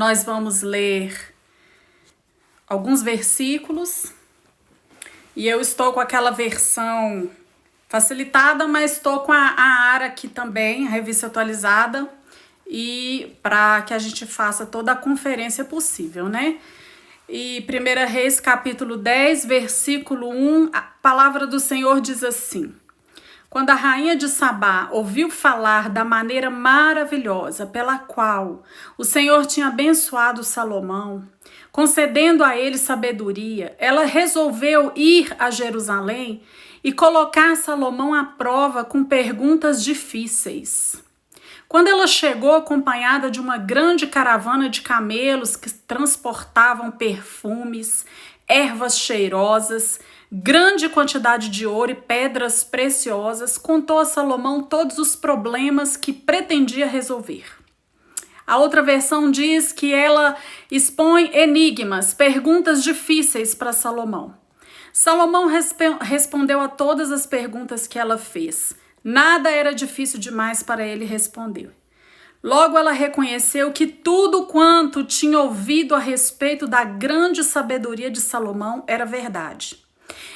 Nós vamos ler alguns versículos e eu estou com aquela versão facilitada, mas estou com a ARA aqui também, a revista atualizada, e para que a gente faça toda a conferência possível, né? E 1 Reis, capítulo 10, versículo 1, a palavra do Senhor diz assim: Quando a rainha de Sabá ouviu falar da maneira maravilhosa pela qual o Senhor tinha abençoado Salomão, concedendo a ele sabedoria, ela resolveu ir a Jerusalém e colocar Salomão à prova com perguntas difíceis. Quando ela chegou acompanhada de uma grande caravana de camelos que transportavam perfumes, ervas cheirosas, grande quantidade de ouro e pedras preciosas, contou a Salomão todos os problemas que pretendia resolver. A outra versão diz que ela expõe enigmas, perguntas difíceis para Salomão. Salomão respondeu a todas as perguntas que ela fez. Nada era difícil demais para ele responder. Logo ela reconheceu que tudo quanto tinha ouvido a respeito da grande sabedoria de Salomão era verdade.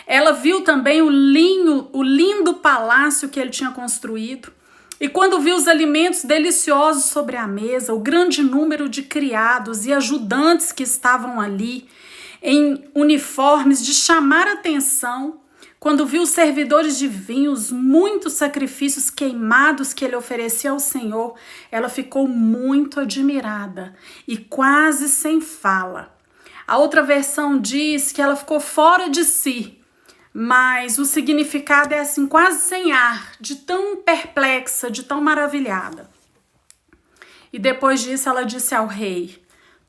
Ela viu também o lindo palácio que ele tinha construído, e quando viu os alimentos deliciosos sobre a mesa, o grande número de criados e ajudantes que estavam ali, em uniformes de chamar atenção, quando viu os servidores divinos, muitos sacrifícios queimados que ele oferecia ao Senhor, ela ficou muito admirada e quase sem fala. A outra versão diz que ela ficou fora de si, mas o significado é assim, quase sem ar, de tão perplexa, de tão maravilhada. E depois disso ela disse ao rei: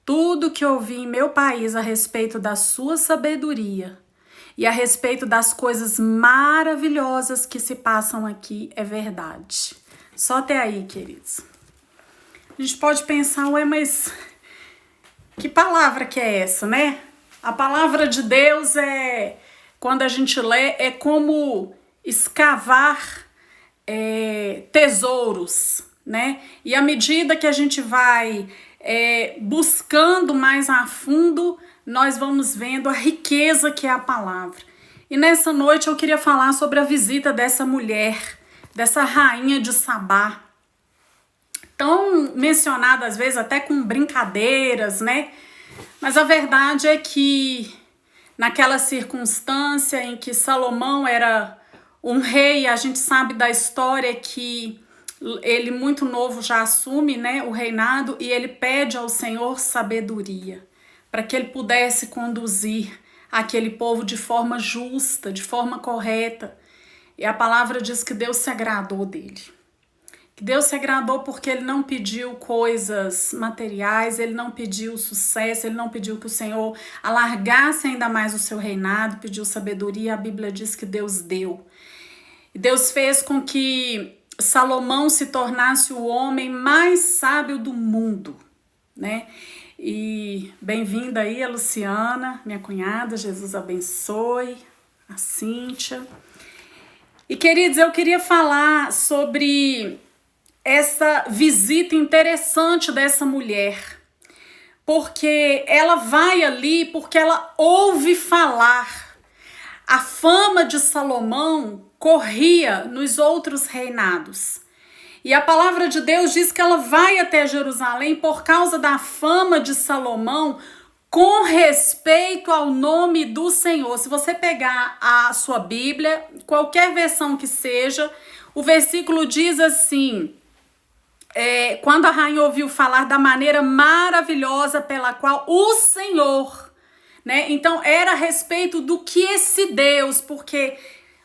tudo que ouvi em meu país a respeito da sua sabedoria e a respeito das coisas maravilhosas que se passam aqui é verdade. Só até aí, queridos. A gente pode pensar, mas que palavra que é essa, né? A palavra de Deus quando a gente lê, é como escavar tesouros, né? E à medida que a gente vai buscando mais a fundo, nós vamos vendo a riqueza que é a palavra. E nessa noite eu queria falar sobre a visita dessa mulher, dessa rainha de Sabá, tão mencionada às vezes até com brincadeiras, né? Mas a verdade é que naquela circunstância em que Salomão era um rei, a gente sabe da história que ele muito novo já assume, né, o reinado, e ele pede ao Senhor sabedoria para que ele pudesse conduzir aquele povo de forma justa, de forma correta. E a palavra diz que Deus se agradou dele. Que Deus se agradou porque ele não pediu coisas materiais, ele não pediu sucesso, ele não pediu que o Senhor alargasse ainda mais o seu reinado, pediu sabedoria. A Bíblia diz que Deus deu. E Deus fez com que Salomão se tornasse o homem mais sábio do mundo, né? E bem-vinda aí a Luciana, minha cunhada, Jesus abençoe, a Cíntia. E queridos, eu queria falar sobre essa visita interessante dessa mulher, porque ela vai ali porque ela ouve falar. A fama de Salomão corria nos outros reinados. E a palavra de Deus diz que ela vai até Jerusalém por causa da fama de Salomão com respeito ao nome do Senhor. Se você pegar a sua Bíblia, qualquer versão que seja, o versículo diz assim: quando a rainha ouviu falar da maneira maravilhosa pela qual o Senhor, né? Então era a respeito do que esse Deus, porque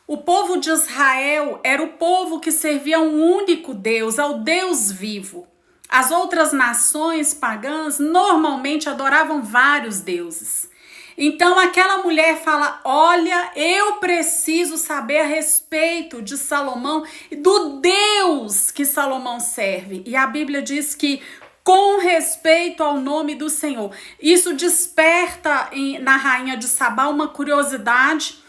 o povo de Israel era o povo que servia a um único Deus, ao Deus vivo. As outras nações pagãs normalmente adoravam vários deuses. Então aquela mulher fala: olha, eu preciso saber a respeito de Salomão e do Deus que Salomão serve. E a Bíblia diz que com respeito ao nome do Senhor. Isso desperta na rainha de Sabá uma curiosidade,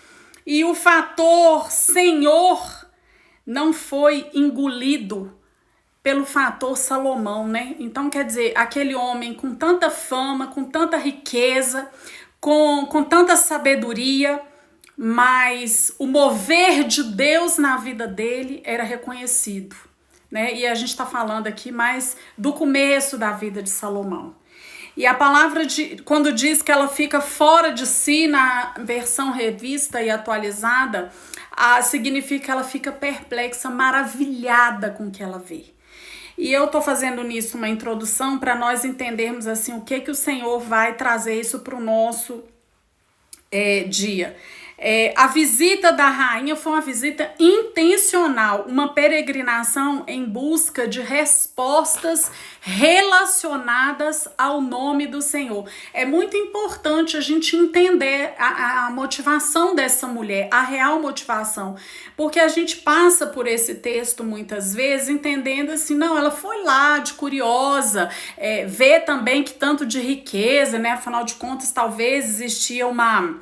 e o fator Senhor não foi engolido pelo fator Salomão, né? Então, quer dizer, aquele homem com tanta fama, com tanta riqueza, com tanta sabedoria, mas o mover de Deus na vida dele era reconhecido, né? E a gente está falando aqui mais do começo da vida de Salomão. E a palavra, quando diz que ela fica fora de si, na versão revista e atualizada, significa que ela fica perplexa, maravilhada com o que ela vê. E eu tô fazendo nisso uma introdução para nós entendermos assim o que o Senhor vai trazer isso para o nosso dia. A visita da rainha foi uma visita intencional, uma peregrinação em busca de respostas relacionadas ao nome do Senhor. É muito importante a gente entender a motivação dessa mulher, a real motivação, porque a gente passa por esse texto muitas vezes entendendo assim, não, ela foi lá de curiosa, vê também que tanto de riqueza, né? Afinal de contas, talvez existia uma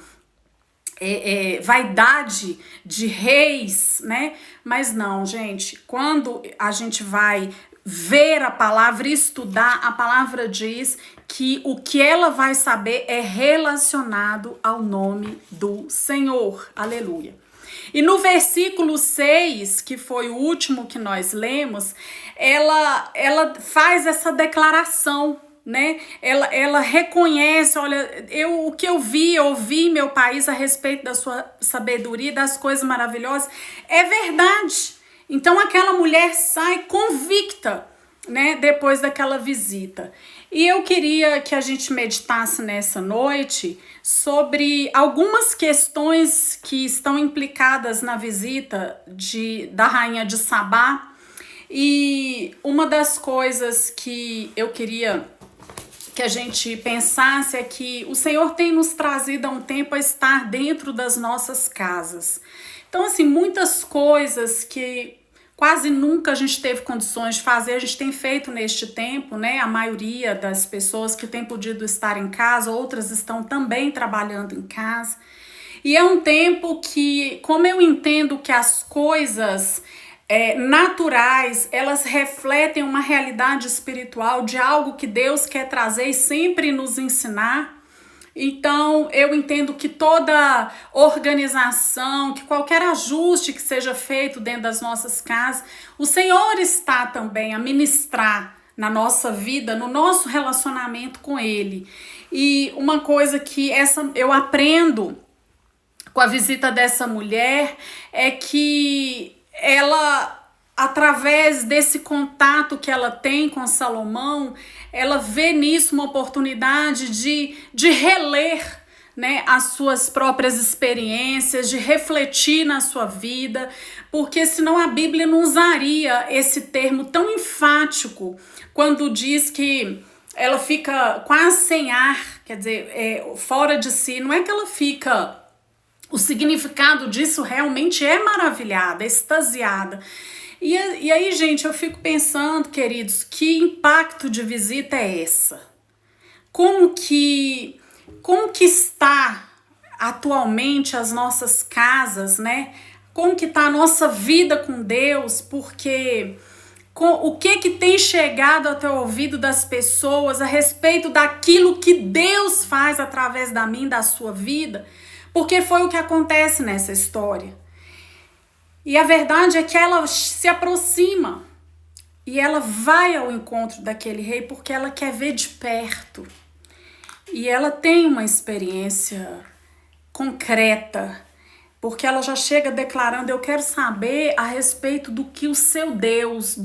vaidade de reis, né? Mas não, gente, quando a gente vai ver a palavra, estudar, a palavra diz que o que ela vai saber é relacionado ao nome do Senhor. Aleluia. E no versículo 6, que foi o último que nós lemos, ela faz essa declaração, né? Ela reconhece, olha, o que eu ouvi em meu país a respeito da sua sabedoria, das coisas maravilhosas, é verdade. Então aquela mulher sai convicta, né, depois daquela visita. E eu queria que a gente meditasse nessa noite sobre algumas questões que estão implicadas na visita da rainha de Sabá. E uma das coisas que eu queria que a gente pensasse é que o Senhor tem nos trazido há um tempo a estar dentro das nossas casas. Então, assim, muitas coisas que quase nunca a gente teve condições de fazer, a gente tem feito neste tempo, né? A maioria das pessoas que tem podido estar em casa, outras estão também trabalhando em casa. E é um tempo que, como eu entendo que as coisas naturais, elas refletem uma realidade espiritual de algo que Deus quer trazer e sempre nos ensinar. Então, eu entendo que toda organização, que qualquer ajuste que seja feito dentro das nossas casas, o Senhor está também a ministrar na nossa vida, no nosso relacionamento com Ele. E uma coisa que eu aprendo com a visita dessa mulher é que ela, através desse contato que ela tem com Salomão, ela vê nisso uma oportunidade de reler, né, as suas próprias experiências, de refletir na sua vida, porque senão a Bíblia não usaria esse termo tão enfático quando diz que ela fica quase sem ar, quer dizer, fora de si. Não é que ela fica... O significado disso realmente é maravilhada, extasiada. E aí, gente, eu fico pensando, queridos, que impacto de visita é essa? Como que está atualmente as nossas casas, né? Como que está a nossa vida com Deus? Porque o que tem chegado até o ouvido das pessoas a respeito daquilo que Deus faz através da minha e da sua vida? Porque foi o que acontece nessa história. E a verdade é que ela se aproxima e ela vai ao encontro daquele rei porque ela quer ver de perto. E ela tem uma experiência concreta, porque ela já chega declarando: eu quero saber a respeito do que o seu Deus,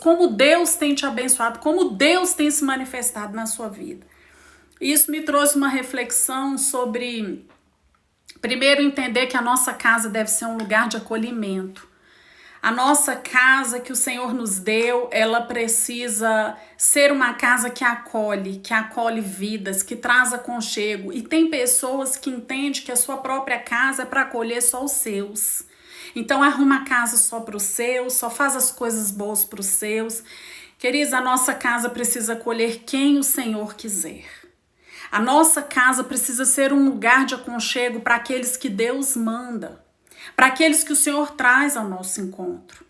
como Deus tem te abençoado, como Deus tem se manifestado na sua vida. Isso me trouxe uma reflexão sobre... Primeiro, entender que a nossa casa deve ser um lugar de acolhimento. A nossa casa que o Senhor nos deu, ela precisa ser uma casa que acolhe vidas, que traz aconchego. E tem pessoas que entendem que a sua própria casa é para acolher só os seus. Então arruma a casa só para os seus, só faz as coisas boas para os seus. Queridos, a nossa casa precisa acolher quem o Senhor quiser. A nossa casa precisa ser um lugar de aconchego para aqueles que Deus manda, para aqueles que o Senhor traz ao nosso encontro.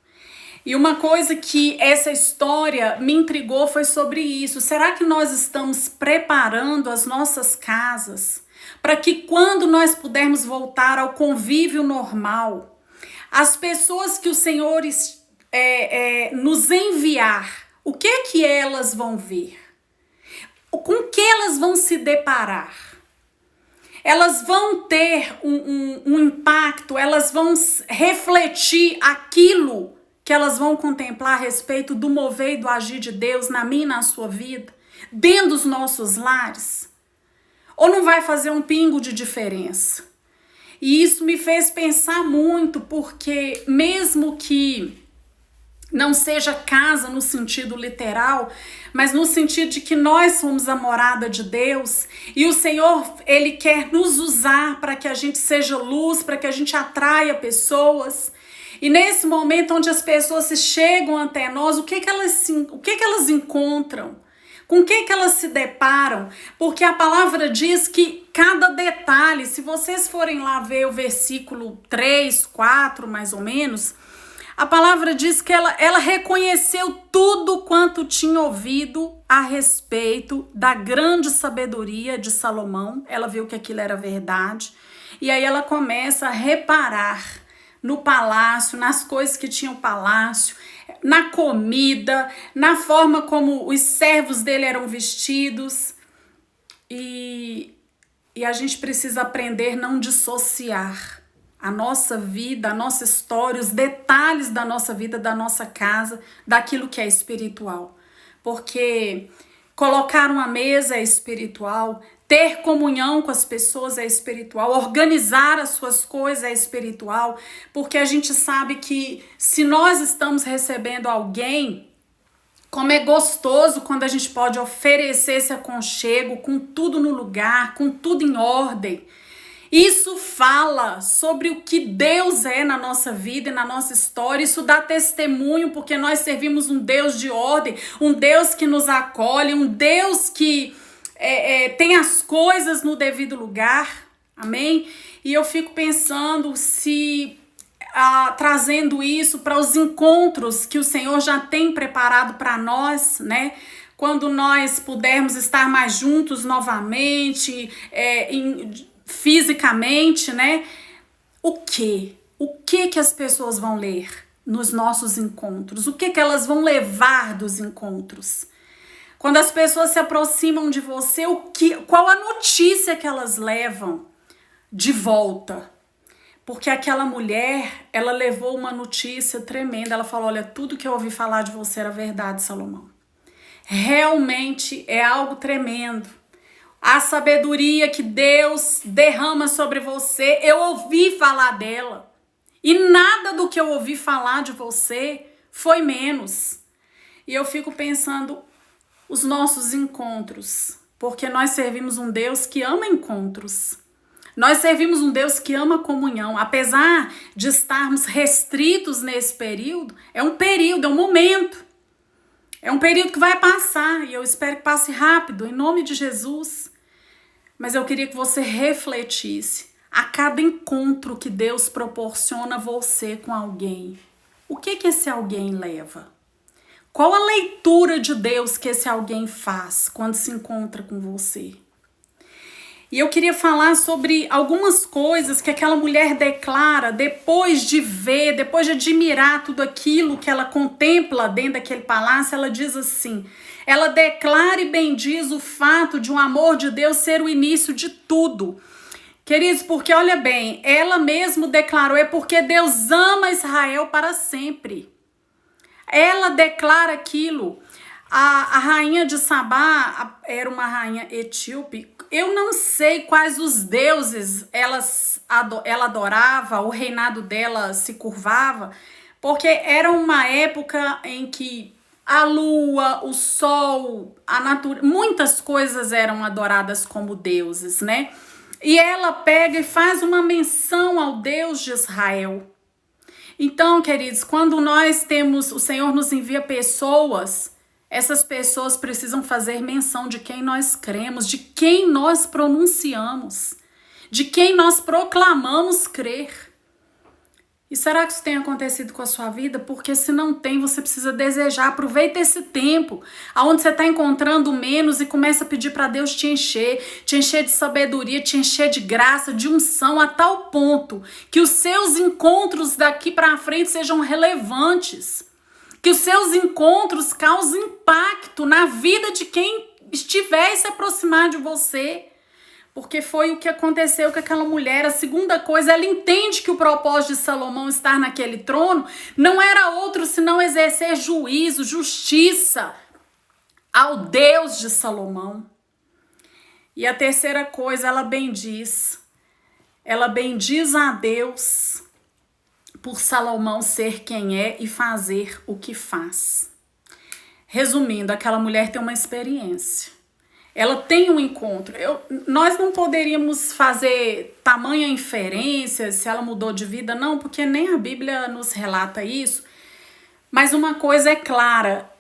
E uma coisa que essa história me intrigou foi sobre isso. Será que nós estamos preparando as nossas casas para que quando nós pudermos voltar ao convívio normal, as pessoas que o Senhor nos enviar, o que elas vão ver? Com que elas vão se deparar? Elas vão ter um impacto, elas vão refletir aquilo que elas vão contemplar a respeito do mover e do agir de Deus na minha e na sua vida, dentro dos nossos lares? Ou não vai fazer um pingo de diferença? E isso me fez pensar muito, porque mesmo que não seja casa no sentido literal, mas no sentido de que nós somos a morada de Deus e o Senhor, Ele quer nos usar para que a gente seja luz, para que a gente atraia pessoas. E nesse momento onde as pessoas se chegam até nós, o que elas encontram? Com o que elas se deparam? Porque a palavra diz que cada detalhe, se vocês forem lá ver o versículo 3, 4 mais ou menos, a palavra diz que ela reconheceu tudo quanto tinha ouvido a respeito da grande sabedoria de Salomão. Ela viu que aquilo era verdade. E aí ela começa a reparar no palácio, nas coisas que tinha o palácio, na comida, na forma como os servos dele eram vestidos. E a gente precisa aprender a não dissociar a nossa vida, a nossa história, os detalhes da nossa vida, da nossa casa, daquilo que é espiritual. Porque colocar uma mesa é espiritual, ter comunhão com as pessoas é espiritual, organizar as suas coisas é espiritual, porque a gente sabe que se nós estamos recebendo alguém, como é gostoso quando a gente pode oferecer esse aconchego com tudo no lugar, com tudo em ordem. Isso fala sobre o que Deus é na nossa vida e na nossa história. Isso dá testemunho, porque nós servimos um Deus de ordem, um Deus que nos acolhe, um Deus que tem as coisas no devido lugar. Amém? E eu fico pensando trazendo isso para os encontros que o Senhor já tem preparado para nós, né? Quando nós pudermos estar mais juntos novamente, fisicamente, né? O que as pessoas vão ler nos nossos encontros? O que elas vão levar dos encontros? Quando as pessoas se aproximam de você, qual a notícia que elas levam de volta? Porque aquela mulher, ela levou uma notícia tremenda. Ela falou: olha, tudo que eu ouvi falar de você era verdade, Salomão. Realmente é algo tremendo. A sabedoria que Deus derrama sobre você, eu ouvi falar dela. E nada do que eu ouvi falar de você foi menos. E eu fico pensando, os nossos encontros, porque nós servimos um Deus que ama encontros. Nós servimos um Deus que ama comunhão. Apesar de estarmos restritos nesse período, é um momento. É um período que vai passar e eu espero que passe rápido, em nome de Jesus. Mas eu queria que você refletisse a cada encontro que Deus proporciona a você com alguém. O que esse alguém leva? Qual a leitura de Deus que esse alguém faz quando se encontra com você? E eu queria falar sobre algumas coisas que aquela mulher declara depois de ver, depois de admirar tudo aquilo que ela contempla dentro daquele palácio. Ela diz assim, ela declara e bendiz o fato de um amor de Deus ser o início de tudo. Queridos, porque olha bem, ela mesmo declarou, é porque Deus ama Israel para sempre. Ela declara aquilo. A rainha de Sabá era uma rainha etíope. Eu não sei quais os deuses ela adorava, o reinado dela se curvava, porque era uma época em que a lua, o sol, a natureza, muitas coisas eram adoradas como deuses, né? E ela pega e faz uma menção ao Deus de Israel. Então, queridos, quando nós temos, o Senhor nos envia pessoas, essas pessoas precisam fazer menção de quem nós cremos, de quem nós pronunciamos, de quem nós proclamamos crer. E será que isso tem acontecido com a sua vida? Porque se não tem, você precisa desejar. Aproveita esse tempo, aonde você está encontrando menos e começa a pedir para Deus te encher de sabedoria, te encher de graça, de unção, a tal ponto que os seus encontros daqui para frente sejam relevantes. Que os seus encontros causem impacto na vida de quem estiver e se aproximar de você. Porque foi o que aconteceu com aquela mulher. A segunda coisa, ela entende que o propósito de Salomão estar naquele trono não era outro senão exercer juízo, justiça ao Deus de Salomão. E a terceira coisa, ela bendiz a Deus por Salomão ser quem é e fazer o que faz. Resumindo, aquela mulher tem uma experiência. Ela tem um encontro. Nós não poderíamos fazer tamanha inferência se ela mudou de vida, não, porque nem a Bíblia nos relata isso. Mas uma coisa é clara,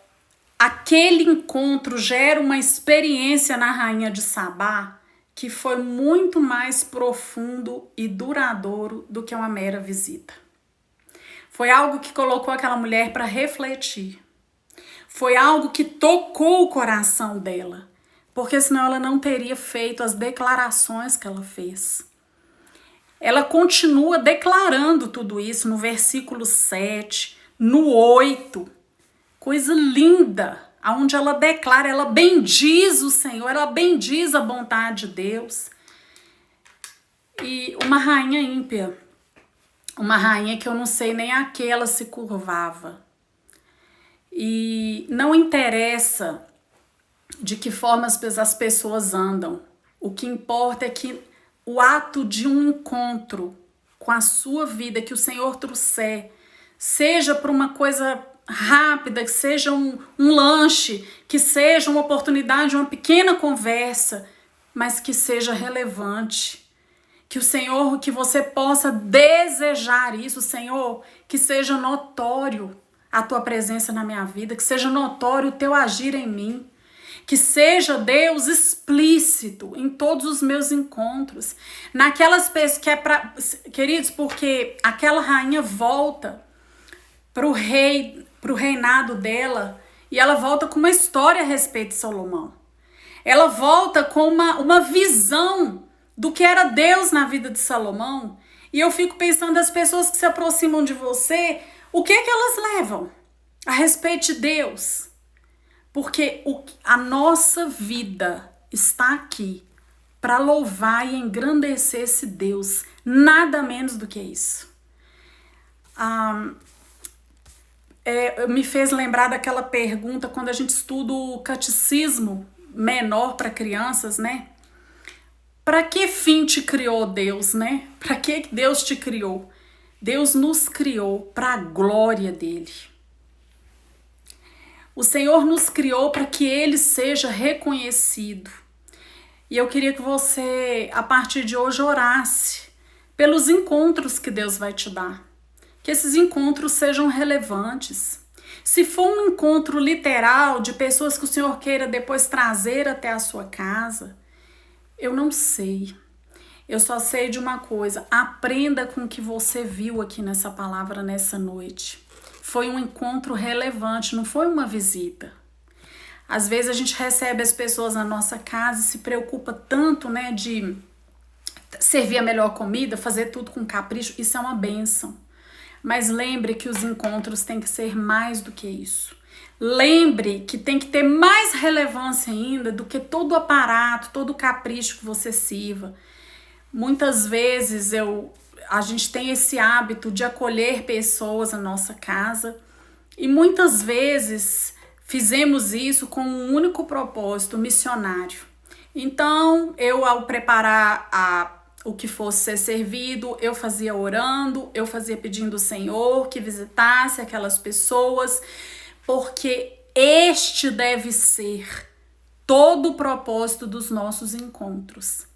aquele encontro gera uma experiência na rainha de Sabá que foi muito mais profundo e duradouro do que uma mera visita. Foi algo que colocou aquela mulher para refletir. Foi algo que tocou o coração dela. Porque senão ela não teria feito as declarações que ela fez. Ela continua declarando tudo isso no versículo 7, no 8. Coisa linda, onde ela declara, ela bendiz o Senhor, ela bendiz a bondade de Deus. E uma rainha ímpia, uma rainha que eu não sei nem a que ela se curvava. E não interessa de que forma as pessoas andam. O que importa é que o ato de um encontro com a sua vida que o Senhor trouxer, seja por uma coisa rápida, que seja um lanche, que seja uma oportunidade, uma pequena conversa, mas que seja relevante. Que o Senhor, que você possa desejar isso, Senhor, que seja notório a tua presença na minha vida, que seja notório o teu agir em mim. Que seja, Deus, explícito em todos os meus encontros. Naquelas pessoas que é para... Queridos, porque aquela rainha volta pro reinado dela e ela volta com uma história a respeito de Salomão. Ela volta com uma visão do que era Deus na vida de Salomão. E eu fico pensando das pessoas que se aproximam de você, o que é que elas levam a respeito de Deus? Porque a nossa vida está aqui para louvar e engrandecer esse Deus. Nada menos do que isso. Me fez lembrar daquela pergunta quando a gente estuda o catecismo menor para crianças, né? Para que fim te criou Deus, né? Para que Deus te criou? Deus nos criou para a glória dele. O Senhor nos criou para que Ele seja reconhecido. E eu queria que você, a partir de hoje, orasse pelos encontros que Deus vai te dar. Que esses encontros sejam relevantes. Se for um encontro literal de pessoas que o Senhor queira depois trazer até a sua casa, eu não sei. Eu só sei de uma coisa. Aprenda com o que você viu aqui nessa palavra nessa noite. Foi um encontro relevante, não foi uma visita. Às vezes a gente recebe as pessoas na nossa casa e se preocupa tanto, né, de servir a melhor comida, fazer tudo com capricho. Isso é uma bênção. Mas lembre que os encontros têm que ser mais do que isso. Lembre que tem que ter mais relevância ainda do que todo o aparato, todo o capricho que você sirva. Muitas vezes a gente tem esse hábito de acolher pessoas na nossa casa e muitas vezes fizemos isso com um único propósito, missionário. Então, ao preparar o que fosse ser servido, eu fazia orando, eu fazia pedindo ao Senhor que visitasse aquelas pessoas, porque este deve ser todo o propósito dos nossos encontros.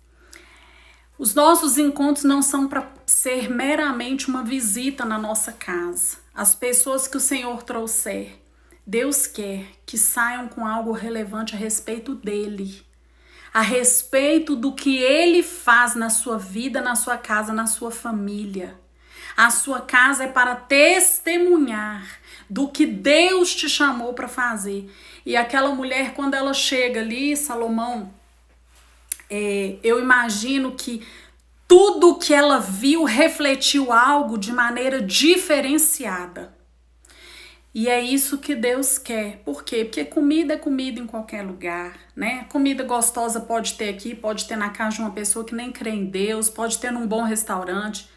Os nossos encontros não são para ser meramente uma visita na nossa casa. As pessoas que o Senhor trouxer, Deus quer que saiam com algo relevante a respeito dele, a respeito do que ele faz na sua vida, na sua casa, na sua família, A sua casa é para testemunhar do que Deus te chamou para fazer. E aquela mulher, quando ela chega ali, Salomão, eu imagino que tudo que ela viu refletiu algo de maneira diferenciada. E é isso que Deus quer. Por quê? Porque comida é comida em qualquer lugar, né? Comida gostosa pode ter aqui, pode ter na casa de uma pessoa que nem crê em Deus, pode ter num bom restaurante,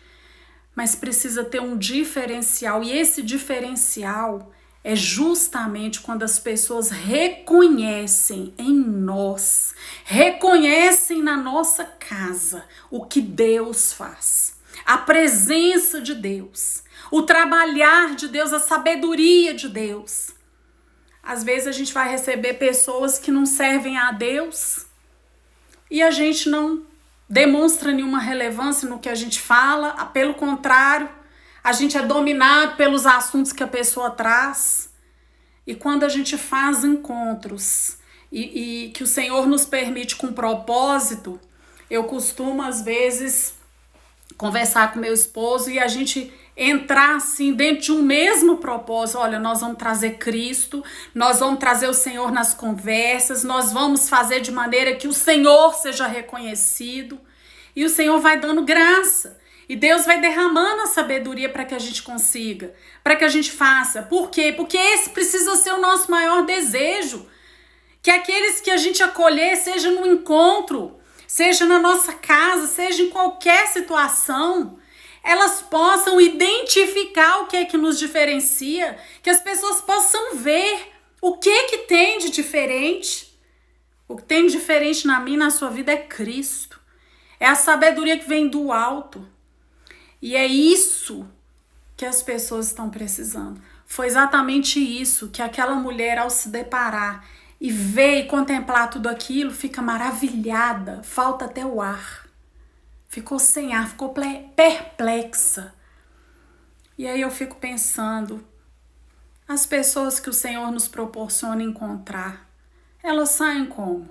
mas precisa ter um diferencial. E esse diferencial é justamente quando as pessoas reconhecem em nós, reconhecem na nossa casa o que Deus faz, a presença de Deus, o trabalhar de Deus, a sabedoria de Deus. Às vezes a gente vai receber pessoas que não servem a Deus e a gente não demonstra nenhuma relevância no que a gente fala, pelo contrário, a gente é dominado pelos assuntos que a pessoa traz. E quando a gente faz encontros e que o Senhor nos permite com propósito, eu costumo às vezes conversar com meu esposo e a gente entrar assim dentro de um mesmo propósito. Olha, nós vamos trazer Cristo, nós vamos trazer o Senhor nas conversas, nós vamos fazer de maneira que o Senhor seja reconhecido e o Senhor vai dando graça. E Deus vai derramando a sabedoria para que a gente consiga, para que a gente faça. Por quê? Porque esse precisa ser o nosso maior desejo. Que aqueles que a gente acolher, seja no encontro, seja na nossa casa, seja em qualquer situação, elas possam identificar o que é que nos diferencia, que as pessoas possam ver o que tem de diferente. O que tem de diferente na minha e na sua vida é Cristo. É a sabedoria que vem do alto. E é isso que as pessoas estão precisando. Foi exatamente isso que aquela mulher, ao se deparar e ver e contemplar tudo aquilo, fica maravilhada, falta até o ar. Ficou sem ar, ficou perplexa. E aí eu fico pensando, as pessoas que o Senhor nos proporciona encontrar, elas saem como?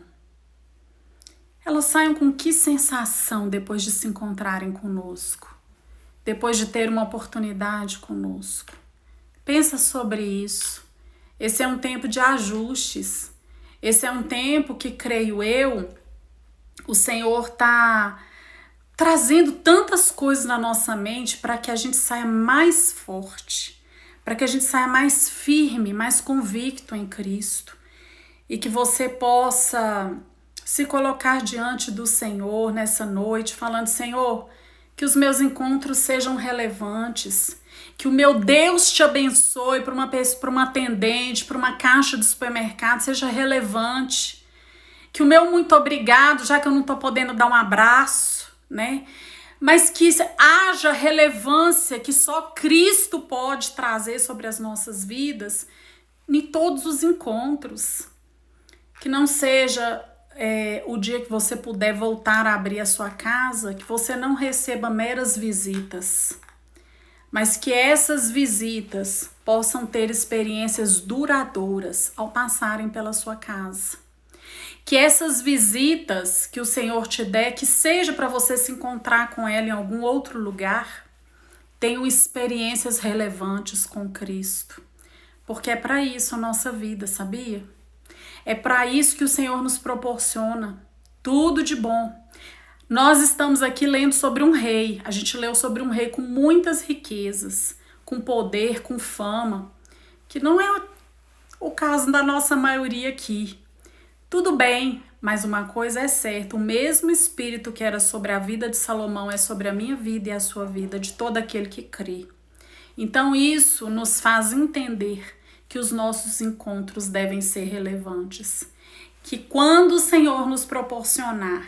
Elas saem com que sensação depois de se encontrarem conosco? Depois de ter uma oportunidade conosco. Pensa sobre isso. Esse é um tempo de ajustes. Esse é um tempo que, creio eu, o Senhor está trazendo tantas coisas na nossa mente para que a gente saia mais forte, para que a gente saia mais firme, mais convicto em Cristo. E que você possa se colocar diante do Senhor nessa noite, falando, Senhor, que os meus encontros sejam relevantes, que o meu Deus te abençoe para uma pessoa, para uma atendente, para uma caixa de supermercado, seja relevante. Que o meu muito obrigado, já que eu não estou podendo dar um abraço, né? Mas que haja relevância que só Cristo pode trazer sobre as nossas vidas em todos os encontros. Que não seja o dia que você puder voltar a abrir a sua casa, que você não receba meras visitas, mas que essas visitas possam ter experiências duradouras ao passarem pela sua casa. Que essas visitas que o Senhor te der, que seja para você se encontrar com ela em algum outro lugar, tenham experiências relevantes com Cristo. Porque é para isso a nossa vida, sabia? É para isso que o Senhor nos proporciona tudo de bom. Nós estamos aqui lendo sobre um rei. A gente leu sobre um rei com muitas riquezas, com poder, com fama, que não é o caso da nossa maioria aqui. Tudo bem, mas uma coisa é certa, o mesmo Espírito que era sobre a vida de Salomão é sobre a minha vida e a sua vida, de todo aquele que crê. Então isso nos faz entender que os nossos encontros devem ser relevantes. Que quando o Senhor nos proporcionar,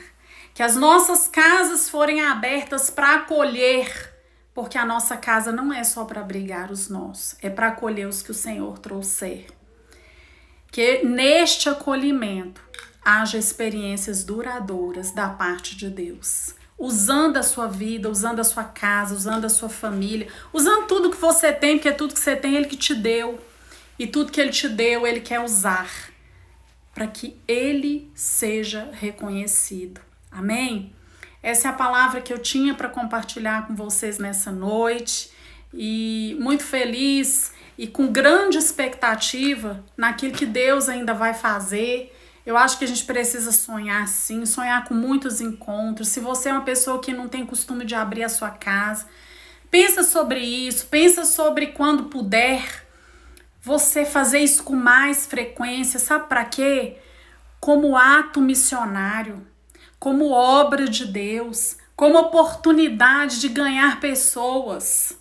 que as nossas casas forem abertas para acolher, porque a nossa casa não é só para abrigar os nossos, é para acolher os que o Senhor trouxer. Que neste acolhimento haja experiências duradouras da parte de Deus. Usando a sua vida, usando a sua casa, usando a sua família, usando tudo que você tem, porque tudo que você tem Ele que te deu. E tudo que Ele te deu, Ele quer usar para que Ele seja reconhecido. Amém? Essa é a palavra que eu tinha para compartilhar com vocês nessa noite. E muito feliz e com grande expectativa naquilo que Deus ainda vai fazer. Eu acho que a gente precisa sonhar sim, sonhar com muitos encontros. Se você é uma pessoa que não tem costume de abrir a sua casa, pensa sobre isso, pensa sobre quando puder você fazer isso com mais frequência. Sabe para quê? Como ato missionário, como obra de Deus, como oportunidade de ganhar pessoas,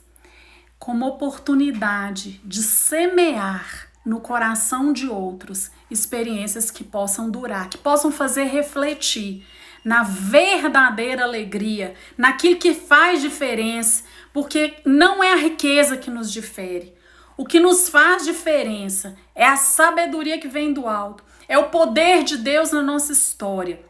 como oportunidade de semear no coração de outros experiências que possam durar, que possam fazer refletir na verdadeira alegria, naquilo que faz diferença, porque não é a riqueza que nos difere. O que nos faz diferença é a sabedoria que vem do alto, é o poder de Deus na nossa história.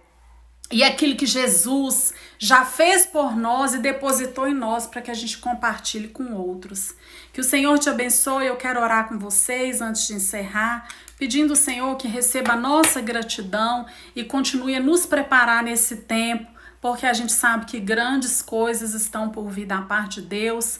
E aquilo que Jesus já fez por nós e depositou em nós para que a gente compartilhe com outros. Que o Senhor te abençoe. Eu quero orar com vocês antes de encerrar, pedindo ao Senhor que receba a nossa gratidão e continue a nos preparar nesse tempo, porque a gente sabe que grandes coisas estão por vir da parte de Deus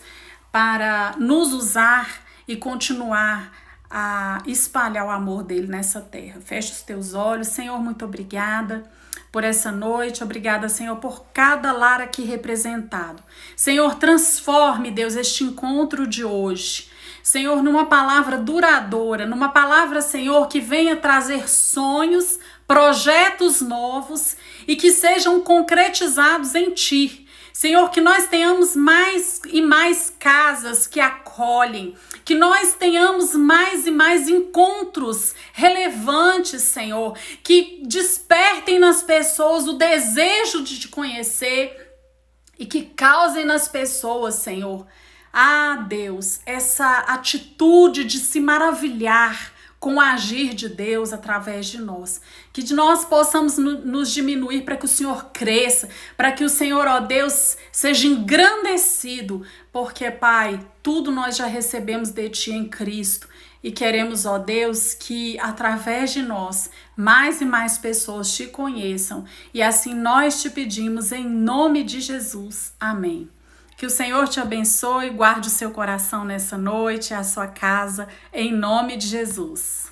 para nos usar e continuar a espalhar o amor dele nessa terra. Feche os teus olhos. Senhor, muito obrigada por essa noite, obrigada, Senhor, por cada lar aqui representado. Senhor, transforme, Deus, este encontro de hoje, Senhor, numa palavra duradoura, numa palavra, Senhor, que venha trazer sonhos, projetos novos e que sejam concretizados em Ti. Senhor, que nós tenhamos mais e mais casas que acolhem, que nós tenhamos mais e mais encontros relevantes, Senhor, que despertem nas pessoas o desejo de Te conhecer e que causem nas pessoas, Senhor, Deus, essa atitude de se maravilhar com o agir de Deus através de nós. Que nós possamos nos diminuir para que o Senhor cresça, para que o Senhor, ó Deus, seja engrandecido, porque, Pai, tudo nós já recebemos de Ti em Cristo e queremos, ó Deus, que através de nós mais e mais pessoas Te conheçam e assim nós Te pedimos em nome de Jesus. Amém. Que o Senhor te abençoe, guarde o seu coração nessa noite, a sua casa, em nome de Jesus.